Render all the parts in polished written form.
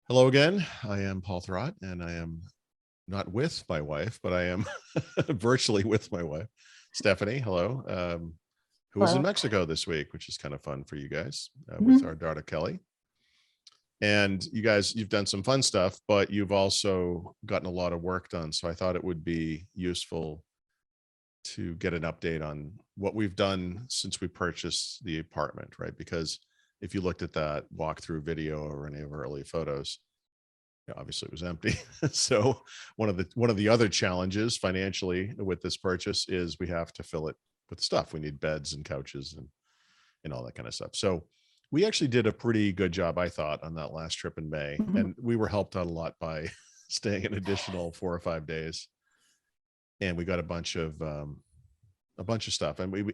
Hello again. I am Paul Thurrott, and I am not with my wife, but I am virtually with my wife, Stephanie. Hello, who was in Hello. Mexico this week, which is kind of fun for you guys with Mhm. our daughter Kelly. And you guys, you've done some fun stuff, but you've also gotten a lot of work done. So I thought it would be useful to get an update on what we've done since we purchased the apartment, right? Because if you looked at that walkthrough video or any of our early photos, obviously it was empty. So one of the other challenges financially with this purchase is we have to fill it with stuff. We need beds and couches and all that kind of stuff. So we actually did a pretty good job, I thought, on that last trip in May, Mhm. and we were helped out a lot by staying an additional 4 or 5 days, and we got a bunch of stuff, and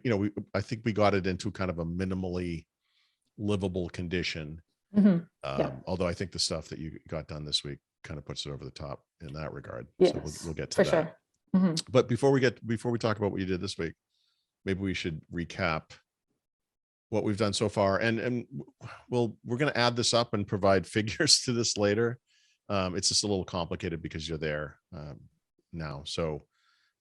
I think we got it into kind of a minimally livable condition. Yeah. Although I think the stuff that you got done this week kind of puts it over the top in that regard. So we'll, Yes, we'll get to for that. sure. Mhm. But before we talk about what you did this week, maybe we should recap what we've done so far. And we're going to add this up and provide figures to this later. It's just a little complicated because you're there now. So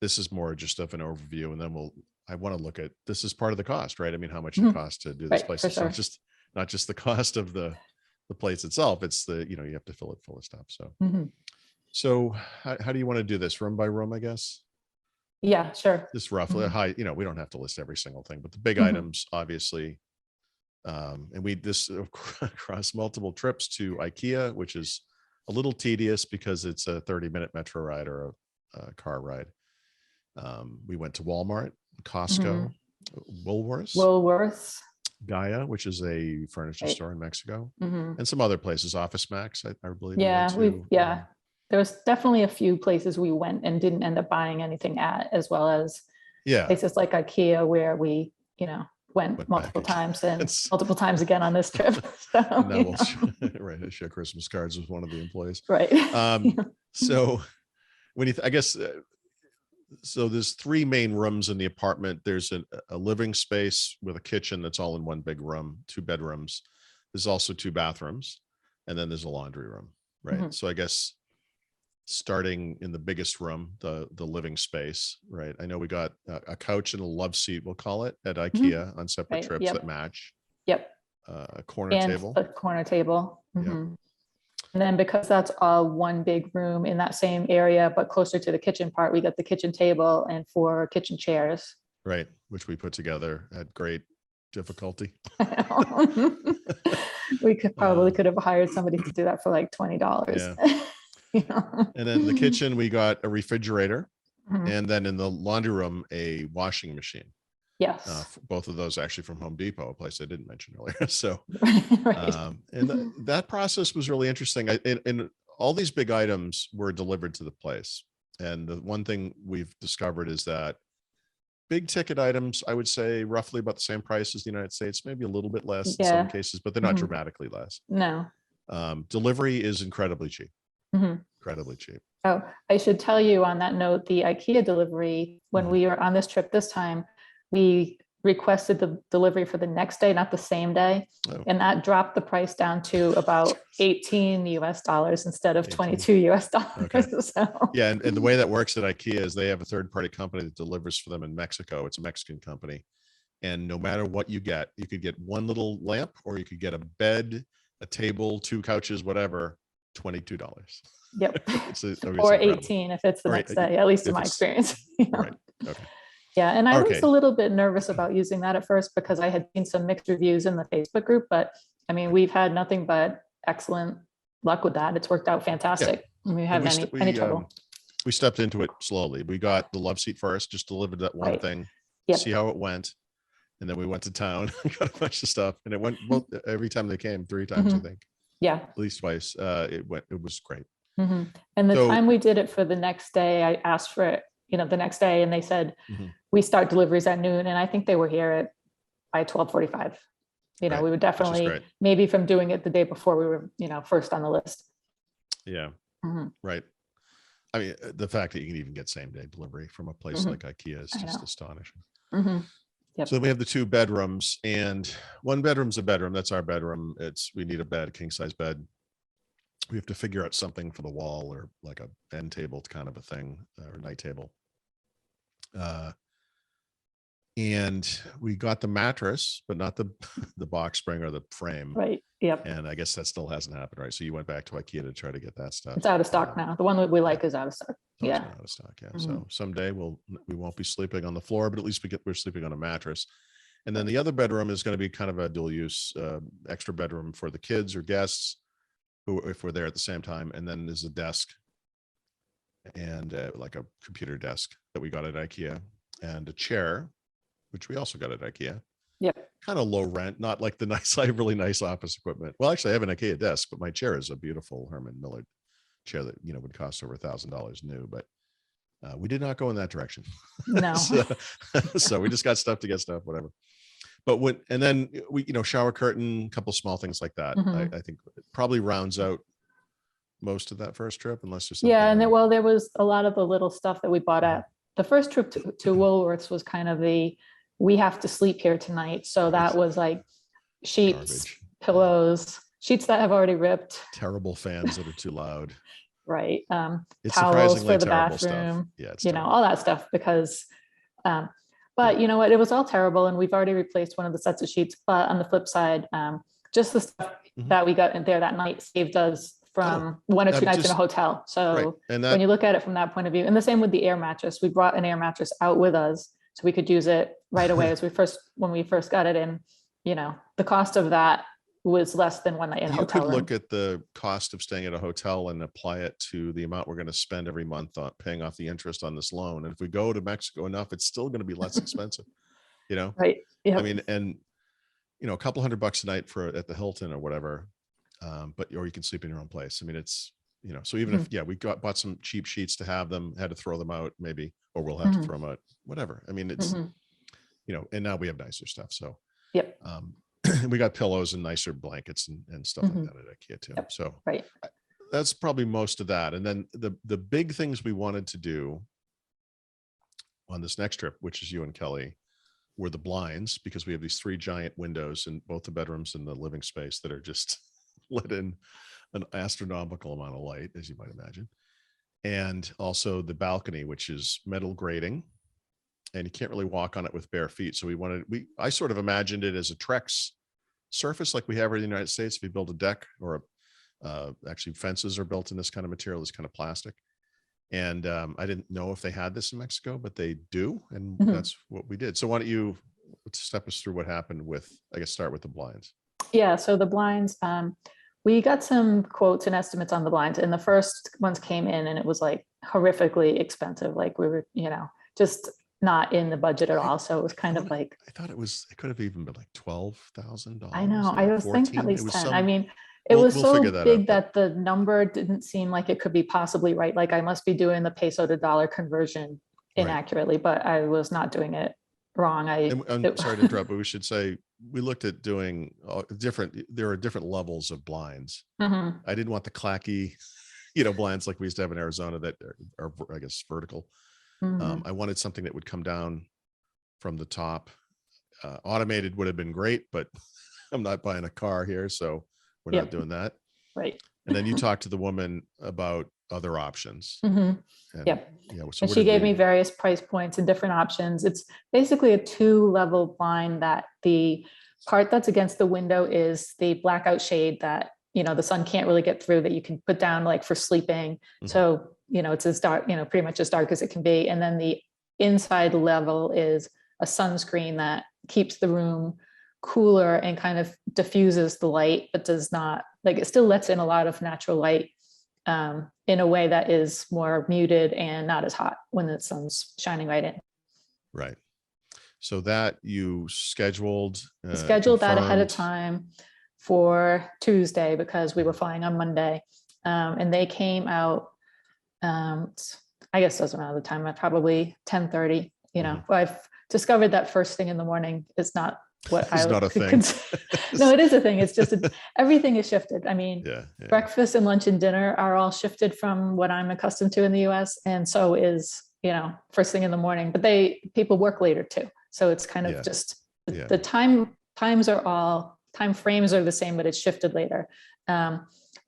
this is more just of an overview, and then I want to look at, this is part of the cost, right? I mean, how much it Mhm. costs to do this Right, place. for It's not sure. just the cost of the place itself. It's you have to fill it full of stuff. Mhm. So how do you want to do this? Room by room, I guess? Yeah, sure. Just roughly Mhm. high, we don't have to list every single thing, but the big Mhm. items, obviously. And this across multiple trips to IKEA, which is a little tedious because it's a 30-minute metro ride or a car ride. We went to Walmart, Costco, Mhm. Woolworths, Woolworths, Gaia, which is a furniture right. store in Mexico, Mhm. and some other places. Office Max, I believe we went Yeah, to. there was definitely a few places we went and didn't end up buying anything at, as well as Yeah, places like IKEA where we, went went back multiple again. times and It's- multiple times again on this trip. and So, now we'll right, I share Christmas cards with one of the employees. right. Um, so when I guess so there's three main rooms in the apartment. There's a living space with a kitchen that's all in one big room, two bedrooms. There's also two bathrooms, and then there's a laundry room, right? Mhm. So I guess starting in the biggest room, the living space, right? I know we got a couch and a love seat, we'll call it, at Mhm. IKEA on separate Right. trips that Yep. match. Yep. A corner And table. a corner table. Yep. Mhm. And then because that's all one big room in that same area, but closer to the kitchen part, we got the kitchen table and 4 kitchen chairs. Right. Which we put together at great difficulty. We could Uh, probably could have hired somebody to do that for like $20. yeah. You know? And then the kitchen, we got a refrigerator, Mhm. and then in the laundry room, a washing machine. Yes. Both of those actually from Home Depot, a place I didn't mention earlier. So, Right. that process was really interesting. And all these big items were delivered to the place. And the one thing we've discovered is that big ticket items, I would say roughly about the same price as the United States, maybe a little bit less in some Yeah. cases, but they're not Mhm. dramatically less. No. Delivery is incredibly cheap, Mhm. incredibly cheap. Oh, I should tell you on that note, the IKEA delivery, when Mhm. we were on this trip this time, we requested the delivery for the next day, not the same day. Oh, And that dropped the price down to about 18 US dollars instead of 18. 22 US Okay. dollars. So, Yeah, and the way that works at IKEA is they have a third-party company that delivers for them in Mexico. It's a Mexican company. And no matter what you could get one little lamp, or you could get a bed, a table, two couches, whatever, $22. yep. It's Or incredible. 18 if it's the All right, next day, at least in if my it's experience. right. Okay. Yeah, and I was a Okay. little bit nervous about using that at first because I had seen some mixed reviews in the Facebook group, but I mean, we've had nothing but excellent luck with that. It's worked out Yeah. fantastic. We And haven't any trouble. we stepped into it slowly. We got the love seat first, just delivered that one Right. thing, see Yep. how it went. And then we went to town and got a bunch of stuff. And it went well every time they came, 3 times, I Mhm. think, Yeah. at least twice. It was great. Mhm. And the So time we did it for the next day, I asked for it, the next day, and they said mhm, we start deliveries at noon, and I think they were here at by 12:45. right, We were which is definitely great. maybe from doing it the day before we were, first on the list. Yeah, Mhm. right. I mean, the fact that you can even get same day delivery from a place Mhm. like IKEA is I just know. astonishing. Mhm. So Yep. we have the two bedrooms, and one bedroom's a bedroom. That's our bedroom. We need a bed, king size bed. we have to figure out something for the wall, or like a end table kind of a thing, or night table. And we got the mattress, but not the the box spring or the frame. Right. Yep. And I guess that still hasn't happened, right? So you went back to IKEA to try to get that stuff. It's out of stock now. The one that we like is out of stock. Oh, it's Yeah. been out of stock. Yeah. So someday we won't be sleeping on the floor, but at least we're sleeping on a mattress. And then the other bedroom is going to be kind of a dual use, extra bedroom for the kids or guests who, if we're there at the same time. And then there's a desk and like a computer desk that we got at IKEA, and a chair, which we also got at IKEA. Yep. Kind of low rent, not like the nice, like really nice office equipment. Well, actually I have an IKEA desk, but my chair is a beautiful Herman Miller chair that, you know, would cost over $1,000 new, but we did not go in that direction. No. So we just got stuff to get stuff, whatever. But and then we, you know, shower curtain, a couple small things like that. I think it probably rounds out most of that first trip, unless there's something. Yeah. And there was a lot of the little stuff that we bought at the first trip to Woolworths was kind of we have to sleep here tonight. So that was like sheets, garbage, pillows, sheets that have already ripped. Terrible fans that are too loud. Right. It's Towels for the terrible stuff. bathroom. Yeah, it's you know, all that stuff because, but you know what, it was all terrible. And we've already replaced one of the sets of sheets. But on the flip side, just the stuff that we got in there that night saved us from 1 or 2 nights in a hotel. So right. And when you look at it from that point of view, and the same with the air mattress, we brought an air mattress out with us so we could use it right away when we first got it in. You know, the cost of that was less than 1 night in a hotel room. You could look at the cost of staying at a hotel and apply it to the amount we're going to spend every month on paying off the interest on this loan. And if we go to Mexico enough, it's still going to be less expensive, you know? Right. Yeah. I mean, and you know, a couple $100 a night at the Hilton or whatever. Or you can sleep in your own place. I mean, it's, you know, so even if, we bought some cheap sheets to have them, had to throw them out maybe, or we'll have to throw them out, whatever. I mean, it's, you know, and now we have nicer stuff. So, yep. We got pillows and nicer blankets and stuff like that at IKEA too. Yep. So right. That's probably most of that. And then the big things we wanted to do on this next trip, which is you and Kelly, were the blinds, because we have these 3 giant windows in both the bedrooms and the living space that are just let in an astronomical amount of light, as you might imagine. And also the balcony, which is metal grating, and you can't really walk on it with bare feet. So I sort of imagined it as a Trex surface like we have in the United States. If you build a deck, or actually fences are built in this kind of material, this kind of plastic. And I didn't know if they had this in Mexico, but they do. And that's what we did. So why don't you step us through what happened with, I guess, start with the blinds. Yeah. So the blinds, we got some quotes and estimates on the blinds, and the first ones came in and it was like horrifically expensive. Like we were, you know, just not in the budget at all. So it was kind of like, I thought it could have even been like $12,000. I know. I was thinking at least 10. I mean, it we'll was so big out, that the number didn't seem like it could be possibly right. Like I must be doing the peso to dollar conversion inaccurately, but I was not doing it wrong. I'm sorry to interrupt, but we should say we looked at doing there are different levels of blinds. I didn't want the clacky, you know, blinds like we used to have in Arizona that are I guess, vertical. I wanted something that would come down from the top. Automated would have been great, but I'm not buying a car here, so we're not doing that. Right. And then you talked to the woman about other options. Yep. Yeah, so and she gave me various price points and different options. It's basically a 2-level blind that the part that's against the window is the blackout shade that, you know, the sun can't really get through, that you can put down like for sleeping. So, you know, it's as dark, you know, pretty much as dark as it can be. And then the inside level is a sunscreen that keeps the room cooler and kind of diffuses the light, but does not, like, it still lets in a lot of natural light in a way that is more muted and not as hot when the sun's shining right in. Right. So that you scheduled that ahead of time for Tuesday, because we were flying on Monday, and they came out, I guess doesn't matter the time, probably 10:30. You know, I've discovered that first thing in the morning is not what it's not a thing. No, it is a thing. It's just everything is shifted. I mean, breakfast and lunch and dinner are all shifted from what I'm accustomed to in the US. And so is, you know, first thing in the morning, but people work later too. So it's kind of just the time frames are the same, but it's shifted later.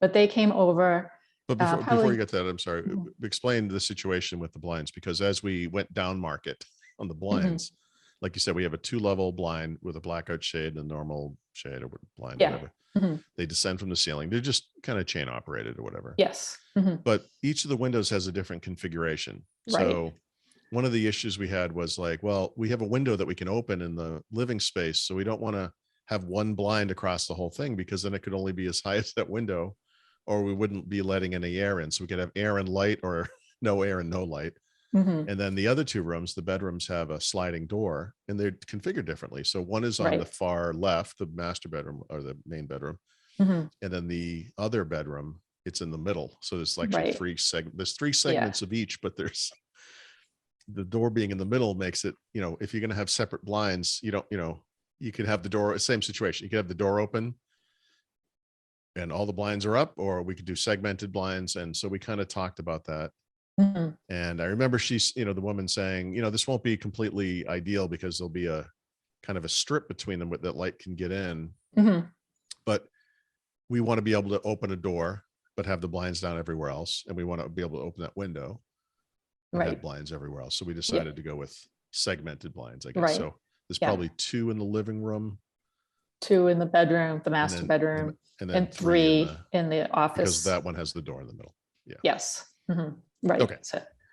but they came over. But before Probably. you get to that, I'm sorry, Mhm. explain the situation with the blinds, because as we went down market on the blinds, like you said, we have a 2-level blind with a blackout shade and a normal shade or blind, Yeah. whatever. Mhm. They descend from the ceiling. They're just kind of chain operated or whatever. Yes. Mhm. But each of the windows has a different configuration. Right. So one of the issues we had was like, well, we have a window that we can open in the living space, so we don't want to have one blind across the whole thing, because then it could only be as high as that window, or we wouldn't be letting any air in. So we could have air and light, or no air and no light. Mhm. And then the other 2 rooms, the bedrooms, have a sliding door, and they're configured differently. So one is on the Right. far left, the master bedroom or the main bedroom, Mhm. and then the other bedroom, it's in the middle. So there's actually Right. there's 3 segments of each, but there's the door being in the middle makes it, if you're going to have separate blinds, you could have the door, same situation. You could have the door open and all the blinds are up, or we could do segmented blinds. And so we kind of talked about that. Mhm. And I remember she's, the woman saying, this won't be completely ideal because there'll be a kind of a strip between them that light can get in. Mhm. But we want to be able to open a door, but have the blinds down everywhere else. And we want to be able to open that window and have Right. blinds everywhere else. So we decided to go with segmented blinds, I guess. Right. So there's Yeah. probably 2 in the living room, 2 in the bedroom, the and master then bedroom, and and 3 in the because office. that one has the door in the middle. Yeah. Yes. Mhm. Right. Okay.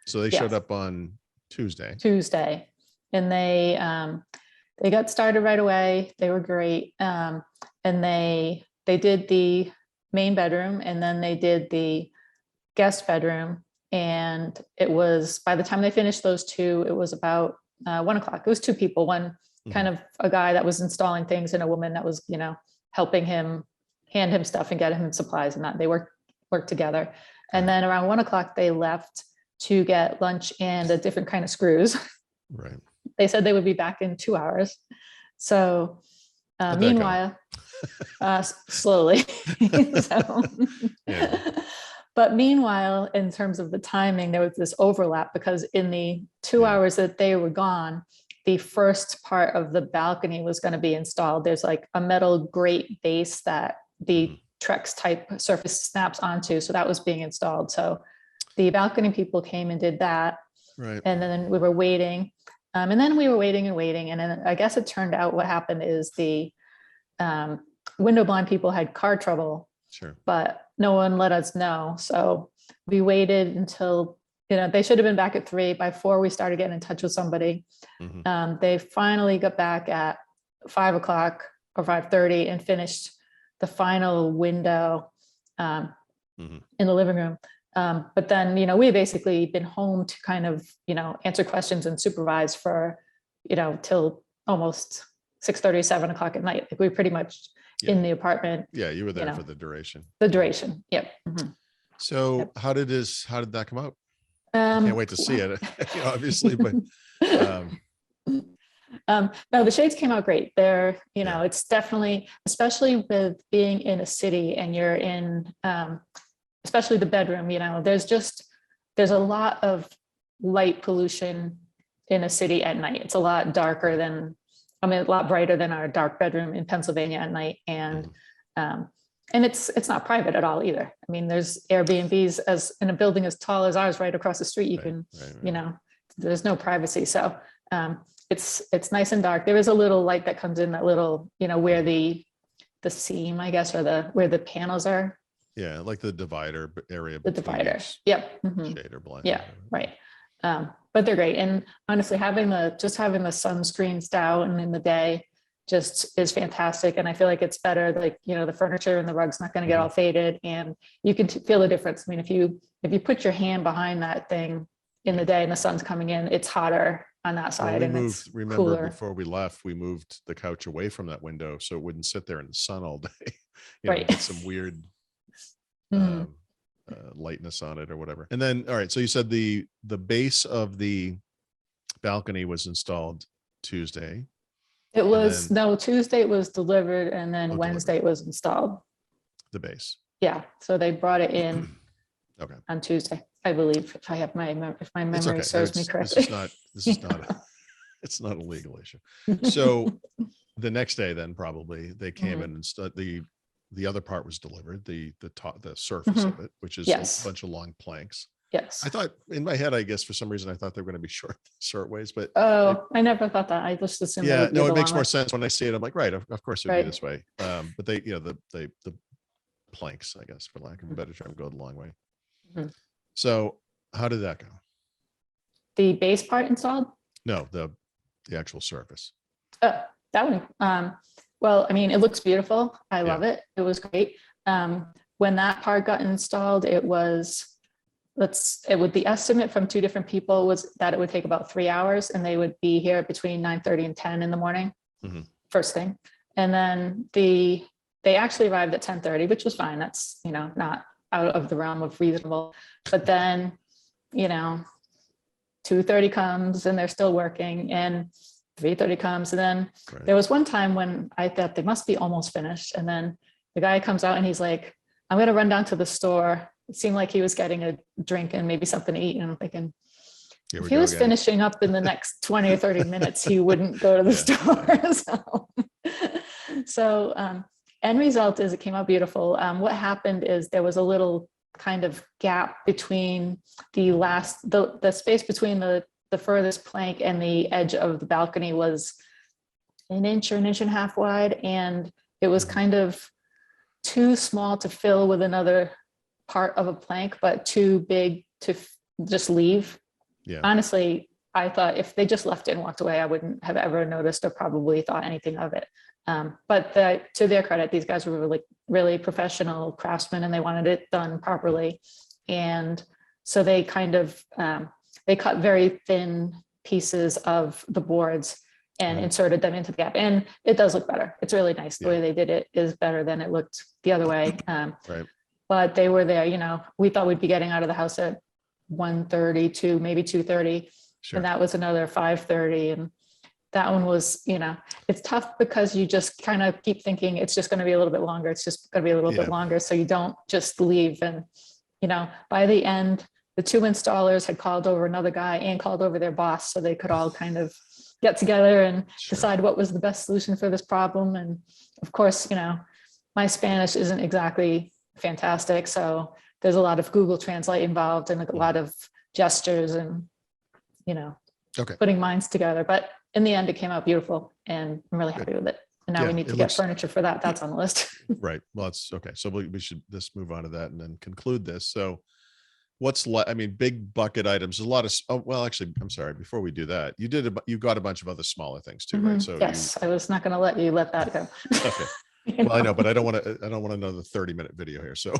So they showed yes. up on Tuesday. And they got started right away. They were great. And they did the main bedroom, and then they did the guest bedroom. And it was, by the time they finished those 2, it was about 1 o'clock. It was 2 people, one kind of a guy that was installing things and a woman that was, helping him, hand him stuff and get him supplies, and that they worked together. And then around 1 o'clock, they left to get lunch and a different kind of screws. Right. They said they would be back in 2 hours. So meanwhile, slowly. So, but meanwhile, in terms of the timing, there was this overlap, because in the 2 hours that they were gone, the first part of the balcony was going to be installed. There's like a metal grate base that the Trex type surface snaps onto. So that was being installed. So the balcony people came and did that. Right. And then we were waiting. And then we were waiting and waiting. And then I guess it turned out what happened is the window blind people had car trouble. Sure. But no one let us know. So we waited until, they should have been back at 3. By 4, we started getting in touch with somebody. They finally got back at 5 o'clock or 5:30 and finished the final window in the living room. But then, we had basically been home to kind of, answer questions and supervise for, till almost 6:30, 7 o'clock at night. Like we were pretty much in the apartment. Yeah, you were there for the duration. Yep. So how did that come out? I can't wait to see it, obviously, but no, the shades came out great. They're, it's definitely, especially with being in a city and you're in, especially the bedroom, there's a lot of light pollution in a city at night. It's a lot darker than, a lot brighter than our dark bedroom in Pennsylvania at night. And it's not private at all either. There's Airbnbs as in a building as tall as ours right across the street. You can, there's no privacy. So it's nice and dark. There is a little light that comes in that little, where the seam, I guess, or where the panels are. Yeah, like the divider area. The divider. Yep. Shade or blind. Yeah, right. But they're great. And honestly, having the sunscreens down in the day just is fantastic. And I feel like it's better, like, the furniture and the rug's not going to get all faded, and you can feel the difference. If you put your hand behind that thing in the day and the sun's coming in, it's hotter on that side. Well, remember before we left, we moved the couch away from that window so it wouldn't sit there in the sun all day. Get some weird lightness on it or whatever. And then, all right, so you said the base of the balcony was installed Tuesday. It was Tuesday it was delivered, and then Wednesday it was installed. The base. Yeah, so they brought it in on Tuesday, I believe, if my memory serves me correctly. This is not it's not a legal issue. So the next day, then probably they came in and the the other part was delivered, the top, the surface of it, which is Yes. a bunch of long planks. Yes. I thought in my head, I guess for some reason, I thought they were going to be short ways, but Oh, I never thought that. I just assumed they yeah, would be no, the it makes long more way. sense when I see it. I'm like, right, of course it would be Right. this way. But they, you know, the planks, I guess, for lack of a better term, go the long way. Mhm. So how did that go? The base part installed? No, the actual surface. Oh, that one. Well, I mean, it looks beautiful. I Yeah. love it. It was great. When that part got installed, it was, the estimate from two different people was that it would take about 3 hours, and they would be here between 9:30 and 10 in the morning, Mhm. first thing. And then they actually arrived at 10:30, which was fine. That's, not out of the realm of reasonable. But then, 2:30 comes and they're still working, and 3:30 comes. And then Right. there was one time when I thought they must be almost finished. And then the guy comes out and he's like, I'm going to run down to the store. It seemed like he was getting a drink and maybe something to eat. And I'm thinking, Here if we he go was again. finishing up in the next 20 or 30 minutes, he wouldn't go to the store. So end result is it came out beautiful. What happened is there was a little kind of gap between the space between the furthest plank and the edge of the balcony was an inch or an inch and a half wide. And it was Mhm. kind of too small to fill with another part of a plank, but too big to just leave. Yeah. Honestly, I thought if they just left it and walked away, I wouldn't have ever noticed or probably thought anything of it. But to their credit, these guys were really, really professional craftsmen, and they wanted it done properly. And so they kind of, they cut very thin pieces of the boards and Right. inserted them into the gap. And it does look better. It's really nice. The Yeah. way they did it is better than it looked the other way. Right. But they were there, we thought we'd be getting out of the house at 1:30 to maybe 2:30. Sure. And that was another 5:30. And that one was, it's tough because you just kind of keep thinking it's just going to be a little bit longer. It's just going to be a little bit Yeah. longer. So you don't just leave. And, by the end, the two installers had called over another guy and called over their boss, so they could all kind of get together and Sure. decide what was the best solution for this problem. And of course, my Spanish isn't exactly fantastic. So there's a lot of Google Translate involved and a lot of gestures and, Okay. putting minds together. But in the end, it came out beautiful, and I'm really happy with it. And now Yeah, we need it to looks- get furniture for that. That's on the list. Right. Well, it's okay. So we should just move on to that and then conclude this. So what's big bucket items. There's a lot of, well, actually, I'm sorry. Before we do that, you got a bunch of other smaller things too, right? So Yes, I was not going to let you let that go. Okay. Well, I know, but I don't want another 30-minute video here. So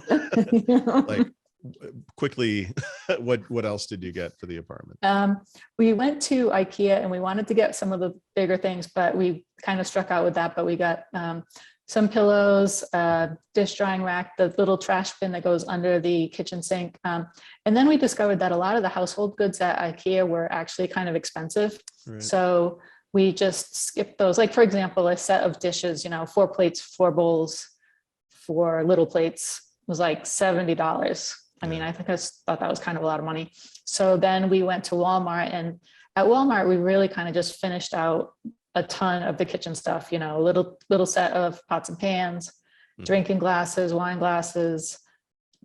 like quickly, what else did you get for the apartment? We went to IKEA and we wanted to get some of the bigger things, but we kind of struck out with that. But we got some pillows, dish drying rack, the little trash bin that goes under the kitchen sink. And then we discovered that a lot of the household goods at IKEA were actually kind of expensive. Right. So we just skipped those. Like, for example, a set of dishes, 4 plates, 4 bowls, 4 little plates was like $70. I mean, I think I thought that was kind of a lot of money. So then we went to Walmart, and at Walmart, we really kind of just finished out a ton of the kitchen stuff, a little set of pots and pans, drinking glasses, wine glasses,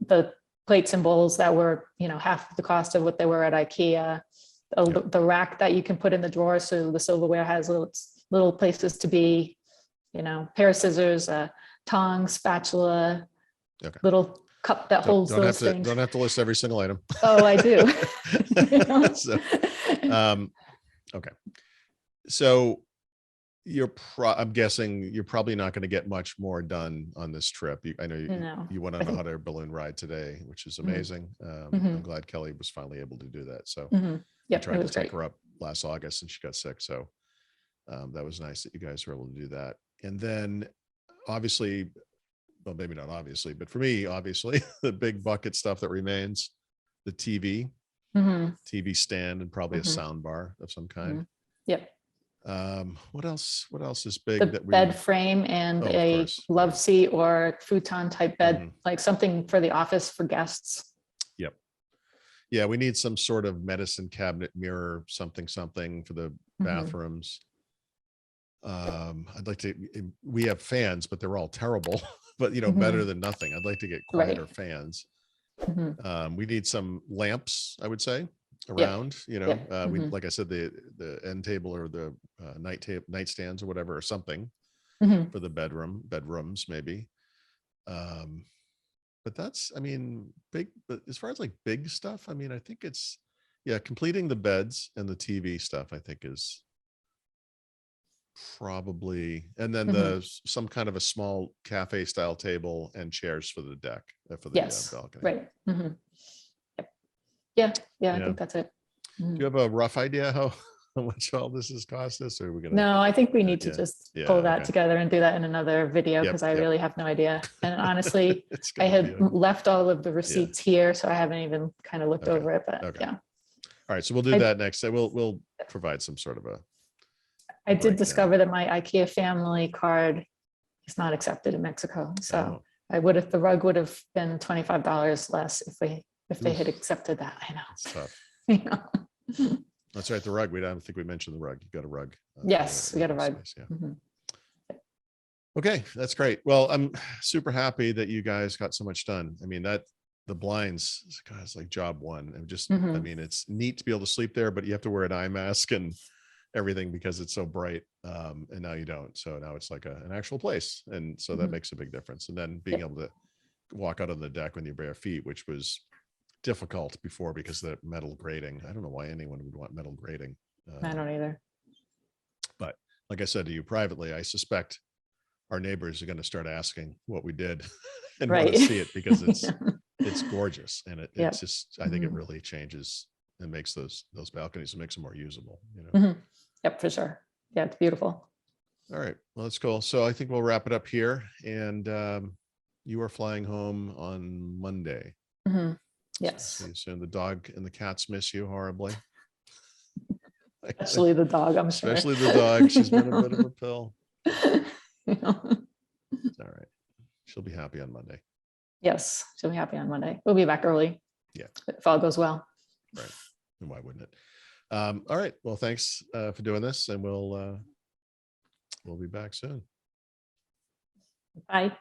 the plates and bowls that were, half the cost of what they were at IKEA, the rack that you can put in the drawer. So the silverware has little places to be, pair of scissors, tongs, spatula, little cup that holds those things. Don't have to list every single item. Oh, I do. So, okay. So I'm guessing you're probably not going to get much more done on this trip. I know you went on a hot air balloon ride today, which is amazing. I'm glad Kelly was finally able to do that. So I tried to take her up last August and she got sick. So that was nice that you guys were able to do that. And then obviously, well, maybe not obviously, but for me, obviously, the big bucket stuff that remains, the TV stand, and probably a sound bar of some kind. Yep. What else is big? The bed frame and a love seat or futon type bed, like something for the office for guests. Yep. Yeah, we need some sort of medicine cabinet, mirror, something for the bathrooms. I'd like to, we have fans, but they're all terrible. but better than nothing. I'd like to get Right. quieter fans. Mhm. We need some lamps, I would say, Yep. around, Yep. we, Mhm. like I said, the end table or the nightstands or whatever, or something Mhm. for the bedrooms maybe. But that's, I mean, big, but as far as like big stuff, I mean, I think it's, yeah, completing the beds and the TV stuff, I think is probably, and then Mhm. some kind of a small cafe style table and chairs for the deck, for the Yes, balcony. right. Mhm. Yep. Yeah, I Yeah. think that's it. Do Mhm. you have a rough idea how much all this has cost us, or are we gonna? No, I think we need to Yeah. just Yeah. pull that Okay. together and do that in another video Yep. because I Yep. really have no idea. And honestly, It's I gonna be had left all of the receipts here, so I haven't even kind of looked Okay. over it, but Okay. yeah. All right. So we'll do I- that next. So we'll provide some sort of a I did breakdown. discover that my IKEA family card is not accepted in Mexico. So Oh, the rug would have been $25 less if they had oof, accepted that. I know. it's tough. I know. That's right. The rug. I don't think we mentioned the rug. You got a rug. Yes, we got a living rug. space, yeah. Mhm. Okay, that's great. Well, I'm super happy that you guys got so much done. I mean, the blinds, God, it's like job one. I'm just, I Mhm. mean, it's neat to be able to sleep there, but you have to wear an eye mask and everything because it's so bright. And now you don't. So now it's like an actual place. And so that Mhm. makes a big difference. And then being Yep. able to walk out on the deck with your bare feet, which was difficult before because of the metal grating. I don't know why anyone would want metal grating. I don't either. But like I said to you privately, I suspect our neighbors are going to start asking what we did and want to Right. see it because it's gorgeous. And Yep. it's just, I think it Mhm. really changes and makes those balconies, and makes them more usable, Mhm. Yep, for sure. Yeah, it's beautiful. All right. Well, that's cool. So I think we'll wrap it up here. And you are flying home on Monday. Mhm. So Yes. see you soon. The dog and the cats miss you horribly. Especially the dog, I'm sure. Especially the dog. She's been a bit of a pill. You know? It's all right. She'll be happy on Monday. Yes, she'll be happy on Monday. We'll be back early. Yeah. If all goes well. Right. And why wouldn't it? All right. Well, thanks for doing this, and we'll be back soon. Bye.